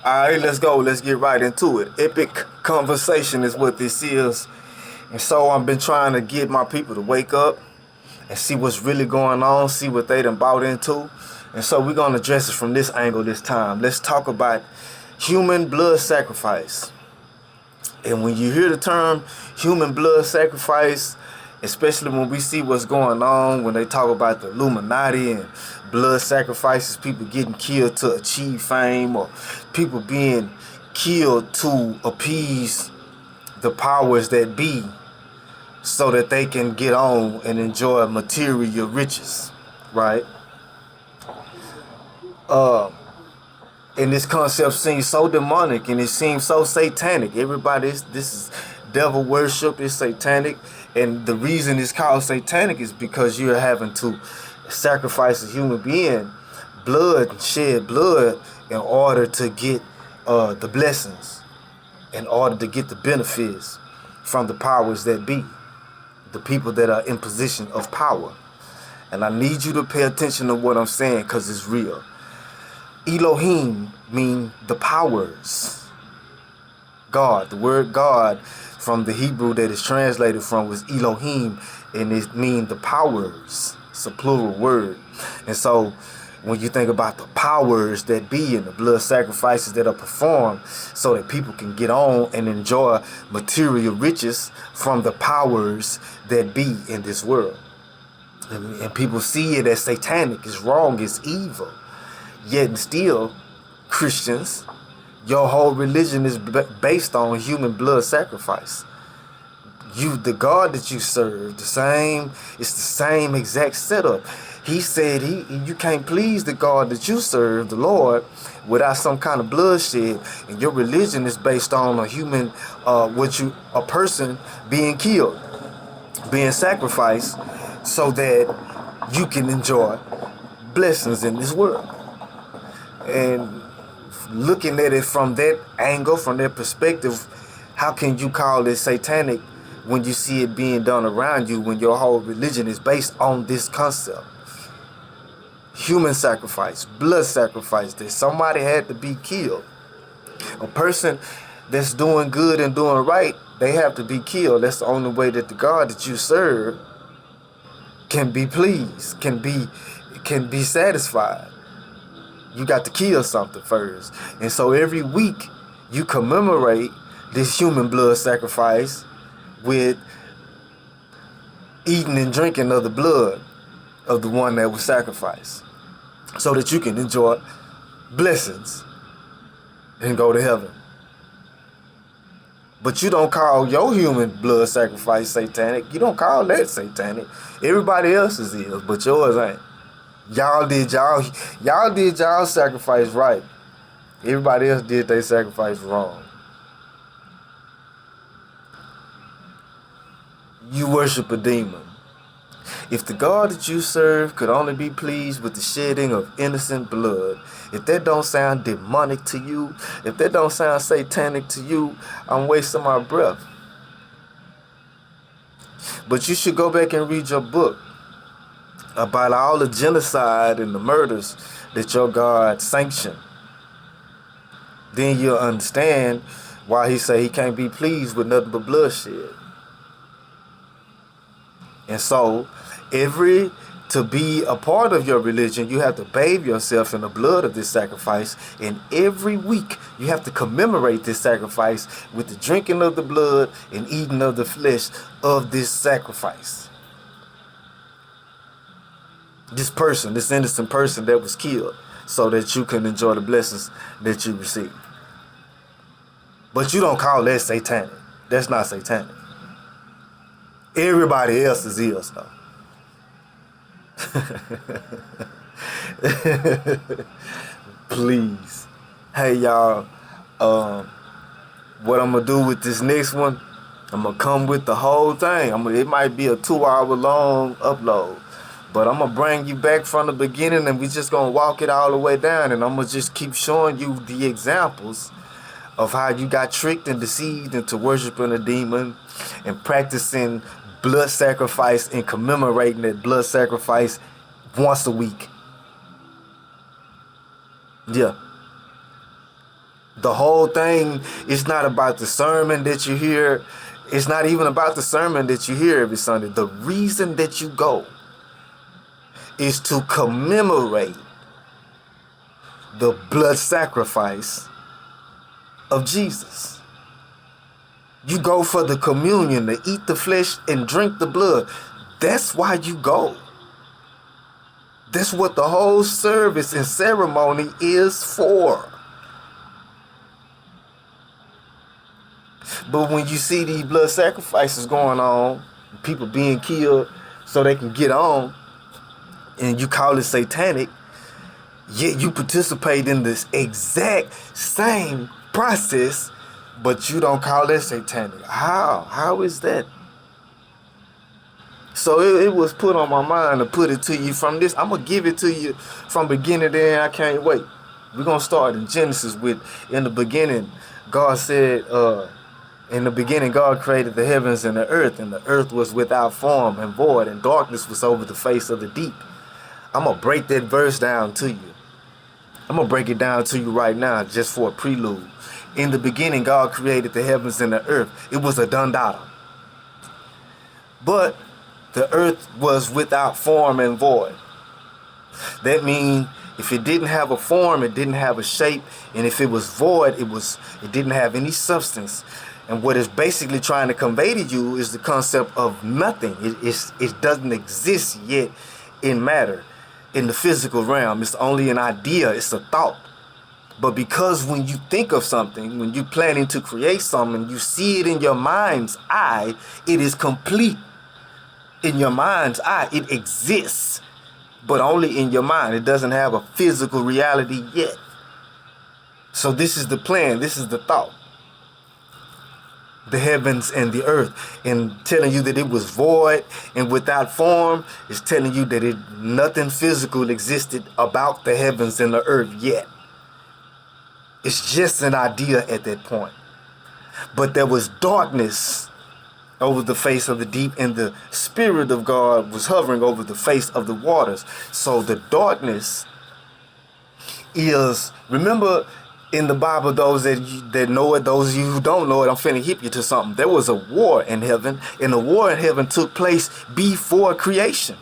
Alright, let's go. Let's get right into it. Epic conversation is what this is. And so I've been trying to get my people to wake up and see what's really going on, see what they done bought into. And so we're going to address it from this angle this time. Let's talk about human blood sacrifice. And when you hear the term human blood sacrifice, especially when we see what's going on, when they talk about the Illuminati and blood sacrifices, people getting killed to achieve fame, or people being killed to appease the powers that be so that they can get on and enjoy material riches, right? And this concept seems so demonic and it seems so satanic. This is devil worship, it's satanic. And the reason it's called satanic is because you're having to sacrifice a human being, blood, shed blood, in order to get the blessings, in order to get the benefits from the powers that be, the people that are in position of power. And I need you to pay attention to what I'm saying because it's real. Elohim mean the powers. God, the word God from the Hebrew that is translated from was Elohim, and it means the powers. It's a plural word. And so when you think about the powers that be and the blood sacrifices that are performed so that people can get on and enjoy material riches from the powers that be in this world. And people see it as satanic, it's wrong, it's evil. Yet and still, Christians, your whole religion is based on human blood sacrifice. The God that you serve, it's the same exact setup. He said you can't please the God that you serve, the Lord, without some kind of bloodshed. And your religion is based on a person being killed, being sacrificed, so that you can enjoy blessings in this world. And looking at it from that angle, from that perspective, how can you call it satanic when you see it being done around you, when your whole religion is based on this concept? Human sacrifice, blood sacrifice, that somebody had to be killed. A person that's doing good and doing right, they have to be killed. That's the only way that the God that you serve can be pleased, can be satisfied. You got to kill something first. And so every week you commemorate this human blood sacrifice with eating and drinking of the blood of the one that was sacrificed, so that you can enjoy blessings and go to heaven. But you don't call your human blood sacrifice satanic. You don't call that satanic. Everybody else's is, but yours ain't. Y'all did y'all sacrifice right. Everybody else did their sacrifice wrong. You worship a demon. If the God that you serve could only be pleased with the shedding of innocent blood, if that don't sound demonic to you, if that don't sound satanic to you, I'm wasting my breath. But you should go back and read your book about all the genocide and the murders that your God sanctioned. Then you'll understand why he say he can't be pleased with nothing but bloodshed. And so, to be a part of your religion, you have to bathe yourself in the blood of this sacrifice. And every week, you have to commemorate this sacrifice with the drinking of the blood and eating of the flesh of this sacrifice. This innocent person that was killed, so that you can enjoy the blessings that you receive. But you don't call that satanic. That's not satanic. Everybody else's is, though. Please. Hey, y'all. What I'm going to do with this next one, I'm going to come with the whole thing. It might be a 2-hour long upload. But I'm going to bring you back from the beginning, and we're just going to walk it all the way down. And I'm going to just keep showing you the examples of how you got tricked and deceived into worshiping a demon and practicing blood sacrifice and commemorating that blood sacrifice once a week. Yeah. The whole thing is not about the sermon that you hear. It's not even about the sermon that you hear every Sunday. The reason that you go is to commemorate the blood sacrifice of Jesus. You go for the communion, to eat the flesh and drink the blood. That's why you go. That's what the whole service and ceremony is for. But when you see these blood sacrifices going on, people being killed so they can get on, and you call it satanic, yet you participate in this exact same process, but you don't call it satanic. How? How is that? So it was put on my mind to put it to you from this. I'm going to give it to you from beginning to end. I can't wait. We're going to start in Genesis with, in the beginning, God said, in the beginning, God created the heavens and the earth was without form and void, and darkness was over the face of the deep. I'm going to break that verse down to you. I'm going to break it down to you right now, just for a prelude. In the beginning, God created the heavens and the earth. It was a done data. But the earth was without form and void. That means if it didn't have a form, it didn't have a shape, and if it was void, it didn't have any substance. And what it's basically trying to convey to you is the concept of nothing. It doesn't exist yet in matter, in the physical realm. It's only an idea. It's a thought. But because when you think of something, when you're planning to create something, you see it in your mind's eye, it is complete. In your mind's eye, it exists, but only in your mind. It doesn't have a physical reality yet. So this is the plan. This is the thought. The heavens and the earth, and telling you that it was void and without form is telling you that nothing physical existed about the heavens and the earth yet. It's just an idea at that point. But there was darkness over the face of the deep, and the Spirit of God was hovering over the face of the waters. So the darkness is, remember, in the Bible, those that know it, those of you who don't know it, I'm finna hip you to something. There was a war in heaven, and the war in heaven took place before creation.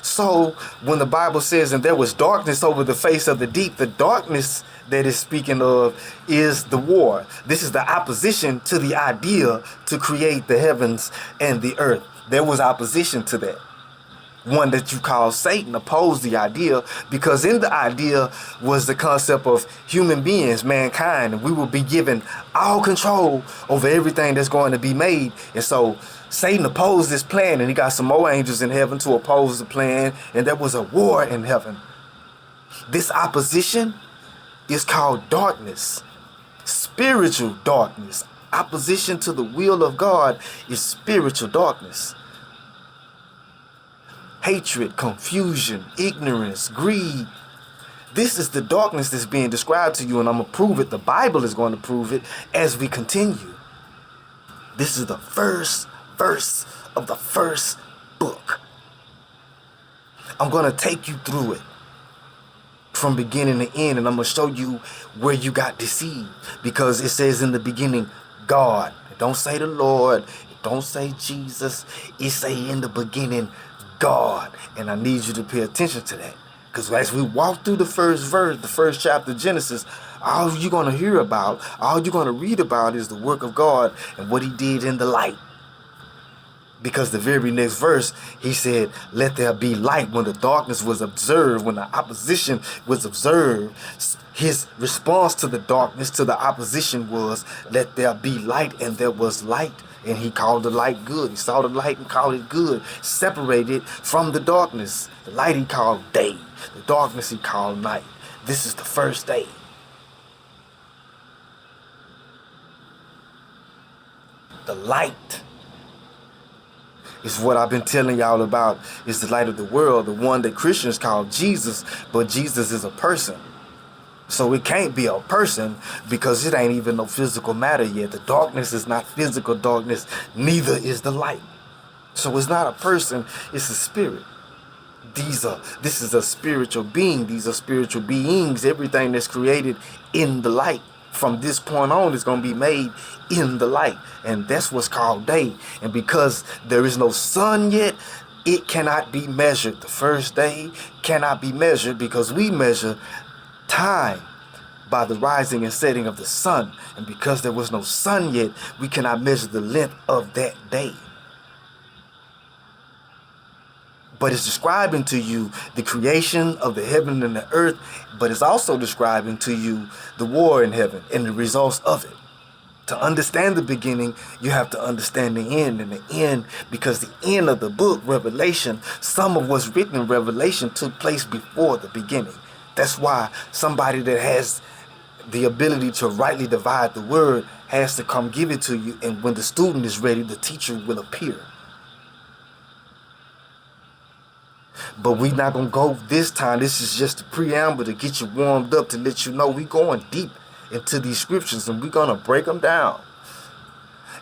So when the Bible says, and there was darkness over the face of the deep, the darkness that is speaking of is the war. This is the opposition to the idea to create the heavens and the earth. There was opposition to that. One that you call Satan opposed the idea, because in the idea was the concept of human beings, mankind, and we will be given all control over everything that's going to be made. And so Satan opposed this plan, and he got some more angels in heaven to oppose the plan, and there was a war in heaven. This opposition is called darkness, spiritual darkness. Opposition to the will of God is spiritual darkness. Hatred, confusion, ignorance, greed. This is the darkness that's being described to you, and I'm going to prove it. The Bible is going to prove it as we continue. This is the first verse of the first book. I'm going to take you through it from beginning to end, and I'm going to show you where you got deceived, because it says in the beginning, God. It don't say the Lord. It don't say Jesus. It say in the beginning, God. And I need you to pay attention to that, because as we walk through the first verse, the first chapter of Genesis, all you're going to hear about, all you're going to read about is the work of God and what he did in the light. Because the very next verse, he said, let there be light. When the darkness was observed, when the opposition was observed, his response to the darkness, to the opposition was, let there be light, and there was light. And he called the light good. He saw the light and called it good. Separated from the darkness. The light he called day. The darkness he called night. This is the first day. The light is what I've been telling y'all about. Is the light of the world. The one that Christians call Jesus. But Jesus is a person. So it can't be a person, because it ain't even no physical matter yet. The darkness is not physical darkness. Neither is the light. So it's not a person. It's a spirit. This is a spiritual being. These are spiritual beings. Everything that's created in the light from this point on is going to be made in the light. And that's what's called day. And because there is no sun yet, it cannot be measured. The first day cannot be measured because we measure time by the rising and setting of the sun. And because there was no sun yet, we cannot measure the length of that day. But it's describing to you the creation of the heaven and the earth, but it's also describing to you the war in heaven and the results of it. To understand the beginning, you have to understand the end. And the end, because the end of the book, Revelation, some of what's written in Revelation took place before the beginning. That's why somebody that has the ability to rightly divide the word has to come give it to you. And when the student is ready, the teacher will appear. But we're not going to go this time. This is just a preamble to get you warmed up, to let you know we're going deep into these scriptures and we're going to break them down.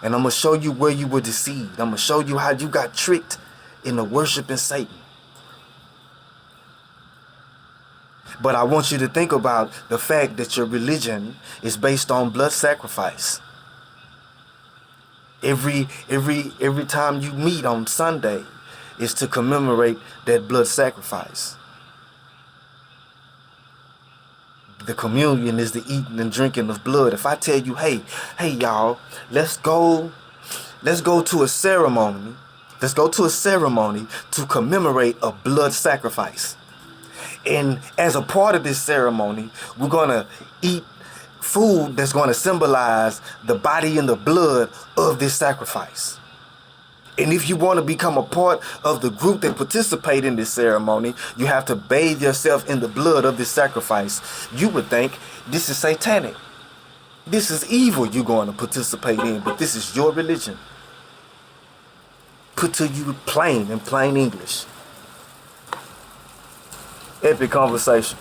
And I'm going to show you where you were deceived. I'm going to show you how you got tricked into worshiping Satan. But I want you to think about the fact that your religion is based on blood sacrifice. Every time you meet on Sunday is to commemorate that blood sacrifice. The communion is the eating and drinking of blood. If I tell you, hey y'all, let's go to a ceremony. Let's go to a ceremony to commemorate a blood sacrifice. And as a part of this ceremony, we're going to eat food that's going to symbolize the body and the blood of this sacrifice. And if you want to become a part of the group that participate in this ceremony, you have to bathe yourself in the blood of this sacrifice. You would think this is satanic. This is evil you're going to participate in, but this is your religion. Put to you in plain English. Epic conversation.